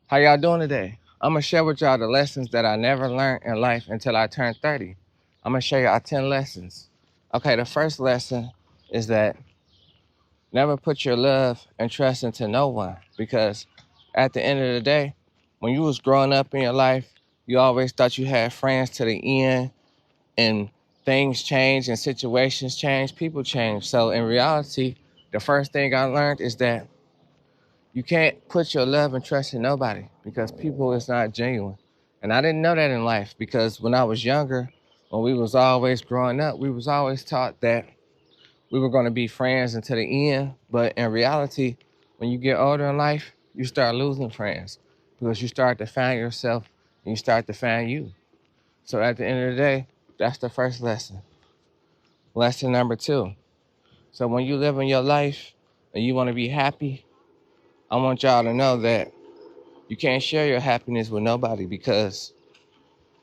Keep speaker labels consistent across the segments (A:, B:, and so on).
A: How y'all doing today? I'm gonna share with y'all the lessons that I never learned in life until I turned 30. I'm gonna show y'all 10 lessons. Okay, the first lesson is that never put your love and trust into no one, because at the end of the day, when you was growing up in your life, you always thought you had friends to the end, and things change and situations change, people change. So in reality, the first thing I learned is that you can't put your love and trust in nobody, because people is not genuine. And I didn't know that in life, because when I was younger, when we was always growing up, we was always taught that we were going to be friends until the end. But in reality, when you get older in life, you start losing friends, because you start to find yourself and you start to find you. So at the end of the day, that's the first lesson. Lesson number two. So when you live in your life and you want to be happy, I want y'all to know that you can't share your happiness with nobody, because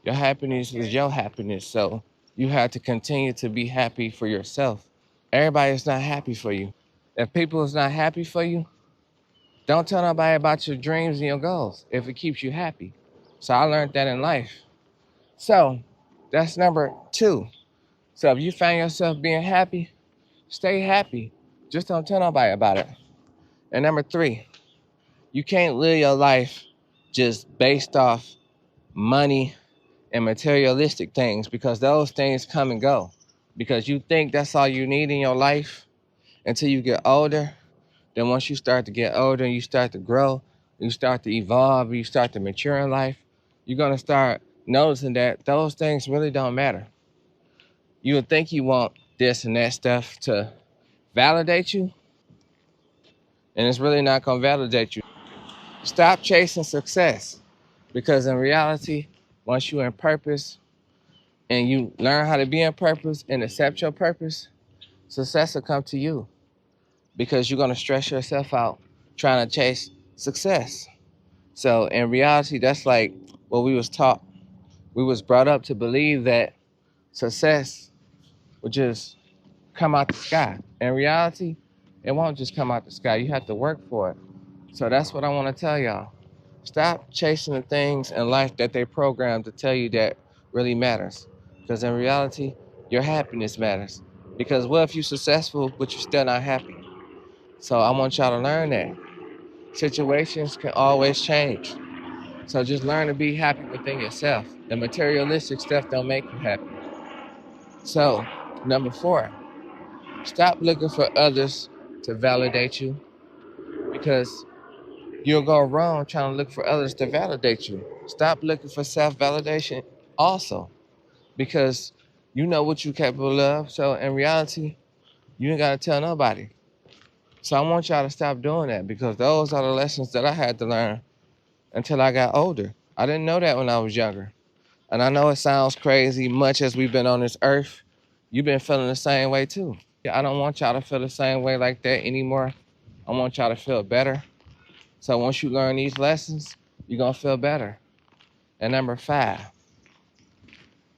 A: your happiness is your happiness. So you have to continue to be happy for yourself. Everybody is not happy for you. If people is not happy for you, don't tell nobody about your dreams and your goals if it keeps you happy. So I learned that in life. So that's number two. So if you find yourself being happy, stay happy. Just don't tell nobody about it. And number three, you can't live your life just based off money and materialistic things, because those things come and go. Because you think that's all you need in your life until you get older. Then once you start to get older and you start to grow, you start to evolve, you start to mature in life, you're gonna start noticing that those things really don't matter. You would think you want this and that stuff to validate you, and it's really not gonna validate you. Stop chasing success, because in reality, once you're in purpose and you learn how to be in purpose and accept your purpose, success will come to you, because you're gonna stress yourself out trying to chase success. So in reality, that's like what we was taught. We was brought up to believe that success would just come out the sky. In reality, it won't just come out the sky. You have to work for it. So that's what I want to tell y'all. Stop chasing the things in life that they programmed to tell you that really matters. Because in reality, your happiness matters. Because what if you're successful but you're still not happy? So I want y'all to learn that situations can always change. So just learn to be happy within yourself. The materialistic stuff don't make you happy. So number four, stop looking for others to validate you, because you'll go wrong trying to look for others to validate you. Stop looking for self-validation also, because you know what you're capable of. So in reality, you ain't gotta tell nobody. So I want y'all to stop doing that, because those are the lessons that I had to learn until I got older. I didn't know that when I was younger. And I know it sounds crazy, much as we've been on this earth, you've been feeling the same way too. Yeah, I don't want y'all to feel the same way like that anymore. I want y'all to feel better. So once you learn these lessons, you're gonna feel better. And number five,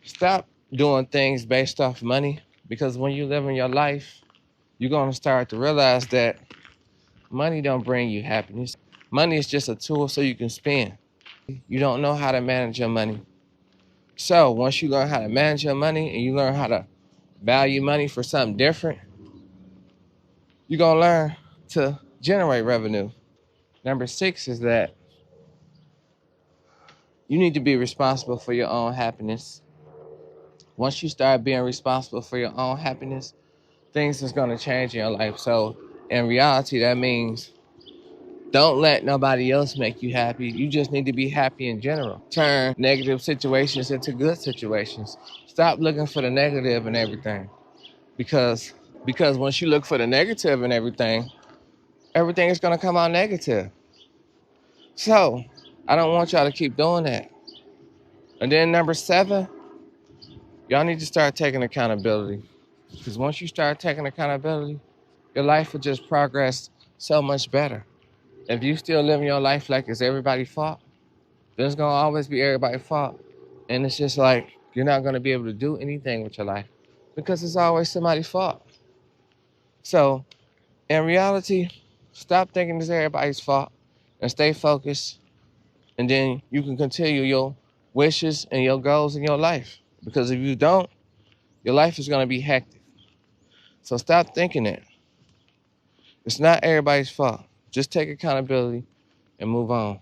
A: stop doing things based off money, because when you live in your life, you're gonna start to realize that money don't bring you happiness. Money is just a tool so you can spend. You don't know how to manage your money. So once you learn how to manage your money and you learn how to value money for something different, you're gonna learn to generate revenue. Number six is that you need to be responsible for your own happiness. Once you start being responsible for your own happiness, things is gonna change in your life. So in reality, that means don't let nobody else make you happy. You just need to be happy in general. Turn negative situations into good situations. Stop looking for the negative and everything. Because once you look for the negative and everything is gonna come out negative. So I don't want y'all to keep doing that. And then number seven, y'all need to start taking accountability. Because once you start taking accountability, your life will just progress so much better. If you still living your life like it's everybody's fault, there's gonna always be everybody's fault. And it's just like you're not gonna be able to do anything with your life, because it's always somebody's fault. So in reality, stop thinking it's everybody's fault and stay focused And then you can continue your wishes and your goals in your life. Because if you don't, your life is going to be hectic. So stop thinking it. It's not everybody's fault. Just take accountability and move on.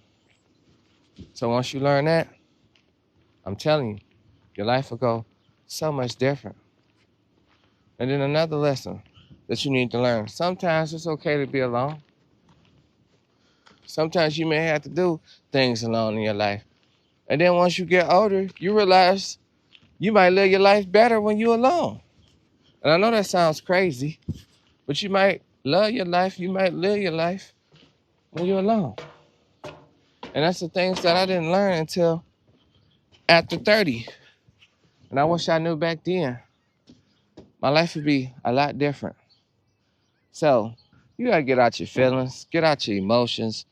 A: So once you learn that, I'm telling you, your life will go so much different. And then another lesson that you need to learn. Sometimes it's okay to be alone. Sometimes you may have to do things alone in your life. And then once you get older, you realize you might live your life better when you're alone. And I know that sounds crazy, but you might love your life, you might live your life when you're alone. And that's the things that I didn't learn until after 30. And I wish I knew back then. My life would be a lot different. So you gotta get out your feelings, get out your emotions,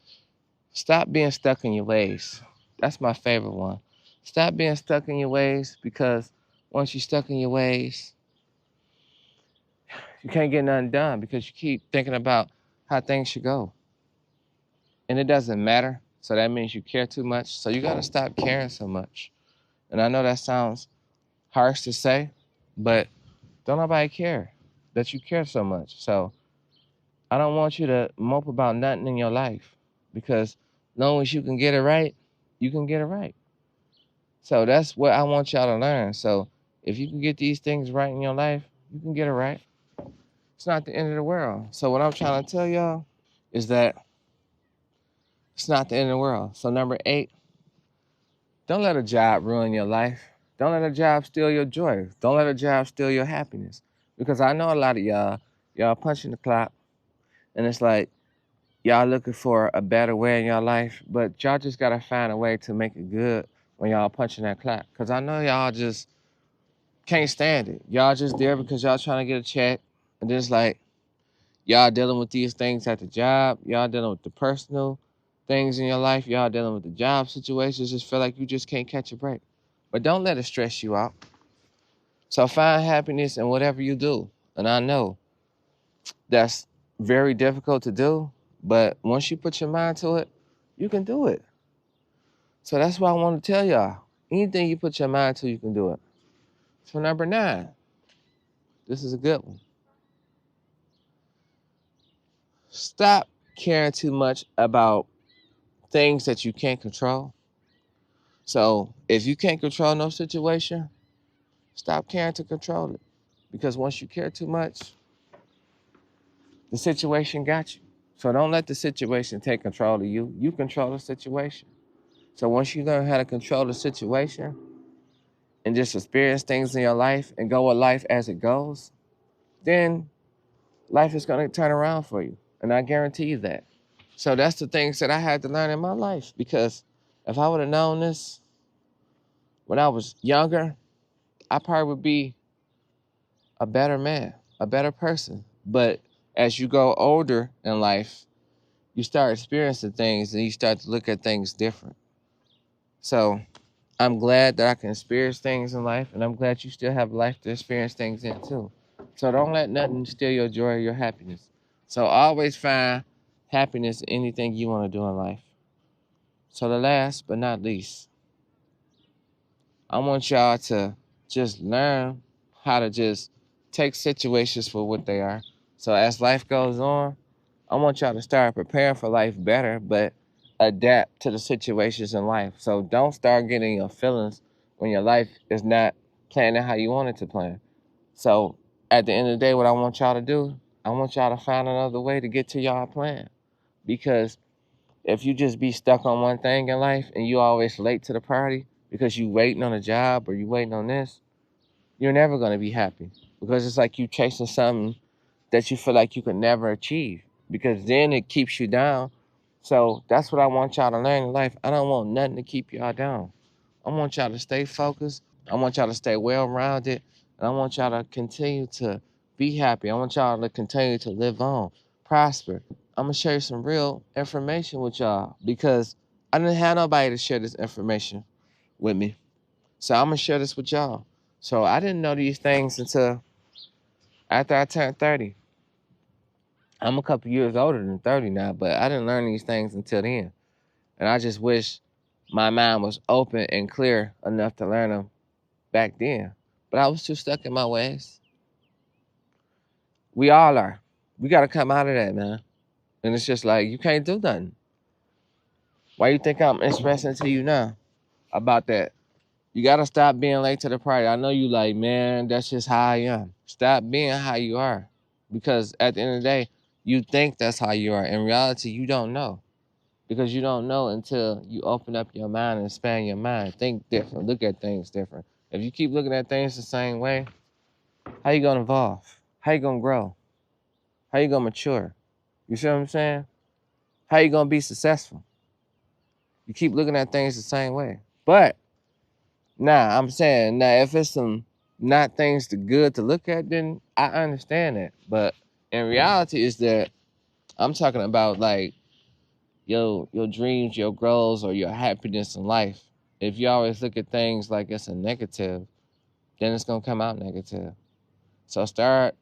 A: stop being stuck in your ways. That's my favorite one. Stop being stuck in your ways, because once you're stuck in your ways, you can't get nothing done because you keep thinking about how things should go. And it doesn't matter. So that means you care too much. So you gotta stop caring so much. And I know that sounds harsh to say, but don't nobody care that you care so much. So I don't want you to mope about nothing in your life, because long as you can get it right, you can get it right. So that's what I want y'all to learn. So if you can get these things right in your life, you can get it right. It's not the end of the world. So what I'm trying to tell y'all is that it's not the end of the world. So number 8, don't let a job ruin your life. Don't let a job steal your joy. Don't let a job steal your happiness. Because I know a lot of y'all punching the clock, and it's like y'all looking for a better way in your life, but y'all just gotta find a way to make it good when y'all punching that clock. Cause I know y'all just can't stand it. Y'all just there because y'all trying to get a check, and then it's like y'all dealing with these things at the job, y'all dealing with the personal things in your life, y'all dealing with the job situations. Just feel like you just can't catch a break. But don't let it stress you out. So find happiness in whatever you do. And I know that's very difficult to do, but once you put your mind to it, you can do it. So that's why I want to tell y'all. Anything you put your mind to, you can do it. So number 9, this is a good one. Stop caring too much about things that you can't control. So if you can't control no situation, stop caring to control it. Because once you care too much, the situation got you. So don't let the situation take control of you. You control the situation. So once you learn how to control the situation and just experience things in your life and go with life as it goes, then life is going to turn around for you. And I guarantee you that. So that's the things that I had to learn in my life, because if I would have known this when I was younger, I probably would be a better man, a better person. But as you go older in life, you start experiencing things and you start to look at things different. So I'm glad that I can experience things in life, and I'm glad you still have life to experience things in too. So don't let nothing steal your joy or your happiness. So always find happiness in anything you want to do in life. So the last but not least, I want y'all to just learn how to just take situations for what they are. So as life goes on, I want y'all to start preparing for life better, but adapt to the situations in life. So don't start getting your feelings when your life is not planning how you want it to plan. So at the end of the day, what I want y'all to do, I want y'all to find another way to get to y'all plan. Because if you just be stuck on one thing in life and you always late to the party because you waiting on a job or you waiting on this, you're never going to be happy, because it's like you chasing something that you feel like you can never achieve, because then it keeps you down. So that's what I want y'all to learn in life. I don't want nothing to keep y'all down. I want y'all to stay focused. I want y'all to stay well rounded. And I want y'all to continue to be happy. I want y'all to continue to live on, prosper. I'm going to share some real information with y'all, because I didn't have nobody to share this information with me. So I'm going to share this with y'all. So I didn't know these things until after I turned 30. I'm a couple years older than 30 now, but I didn't learn these things until then. And I just wish my mind was open and clear enough to learn them back then. But I was too stuck in my ways. We all are. We got to come out of that, man. And it's just like, you can't do nothing. Why you think I'm expressing to you now about that? You got to stop being late to the party. I know you like, man, that's just how I am. Stop being how you are. Because at the end of the day, you think that's how you are. In reality, you don't know. Because you don't know until you open up your mind and expand your mind. Think different. Look at things different. If you keep looking at things the same way, how you gonna evolve? How you gonna grow? How you gonna mature? You see what I'm saying? How you gonna be successful? You keep looking at things the same way. But now I'm saying now if it's some not things to good to look at, then I understand that. But in reality is that I'm talking about like your dreams, your goals, or your happiness in life. If you always look at things like it's a negative, then it's gonna come out negative. So start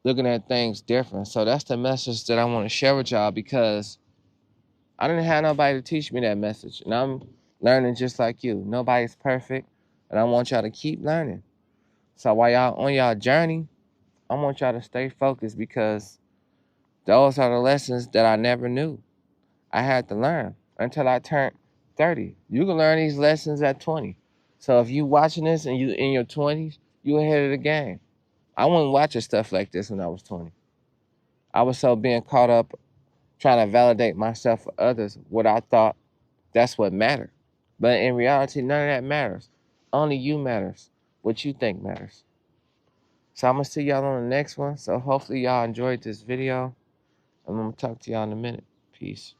A: looking at things different. So that's the message that I want to share with y'all because I didn't have nobody to teach me that message. And I'm learning just like you. Nobody's perfect. And I want y'all to keep learning. So while y'all on y'all journey, I want y'all to stay focused because those are the lessons that I never knew. I had to learn until I turned 30. You can learn these lessons at 20. So if you watching this and you in your 20s, you ahead of the game. I wasn't watching stuff like this when I was 20. I was so being caught up trying to validate myself for others, what I thought that's what mattered. But in reality, none of that matters. Only you matters. What you think matters. So I'm going to see y'all on the next one. So hopefully y'all enjoyed this video. I'm going to talk to y'all in a minute. Peace.